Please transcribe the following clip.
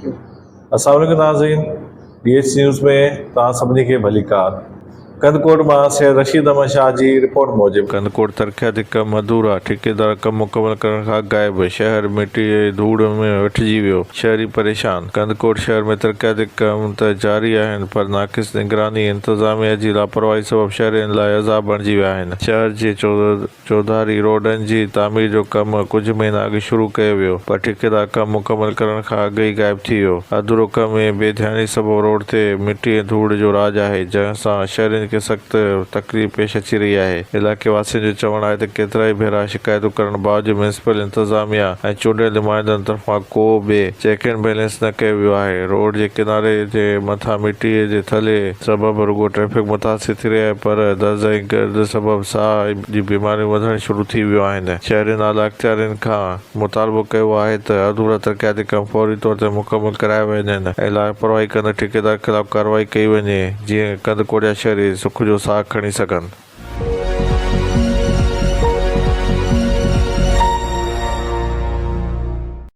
अस्सलाम वालेकुम नाज़रीन, DH न्यूज़ में तव्हां सभिनी खे भली कार। कंदकोट मां सैयद रशीद अहमद शाह जी रिपोर्ट मूजिबि कंदकोट तरक़ियाती कम अधूरा, ठेकेदार कम मुकमल करण खां गायब, शहर मिट्टी जी धूड़ में वठिजी वियो, शहरी परेशान। कंदकोट शहर में तरक़ियाती कम त जारी आहिनि, पर नाक़िस निगरानी इंतज़ामिया जी लापरवाही सबबि शहरियुनि लाइ अज़ाब बणिजी विया आहिनि। शहर जे चौधारी रोडनि जी तामीर जो कम कुझु महीना अॻु शुरू कयो वियो, पर ठेकेदार कम मुकमल करण खां अॻु ई गायब थी वियो। अधूरो कम ऐं बेध्यानी सबबि रोड ते मिट्टी ऐं धूड़ जो राज आहे, जंहिं सां शहरियुनि खे सख़्त तकलीफ़ पेश अची रही आहे। इलाइक़े वासियुनि जो चवणु आहे त केतिरा ई भेरा शिकायतूं करण बावजूदि म्यूनिसिपल इंतज़ामिया ऐं चूंडियल नुमाइंदनि तरफ़ां को बि चेक एंड बैलेंस न कयो वियो आहे। रोड जे किनारे जे मथां मिट्टीअ जे थल्हे सबबि रुॻो ट्रैफ़िक मुतासिर थी रही आहे, पर दर्द ऐं गर्द सबबि साह जी बीमारियूं वधणु शुरू थी वियूं आहिनि। शहरियुनि आला इख़्तियारनि खां मुतालबो कयो आहे त अधूरा तरक़ियाती कम फौरी तौर ते मुकमल कराया वञनि ऐं लापरवाही कंदड़ ठेकेदार ख़िलाफ़ कार्रवाई कई वञे, जीअं कंदकोट जा शहरी सुख जो साह खणी सघनि।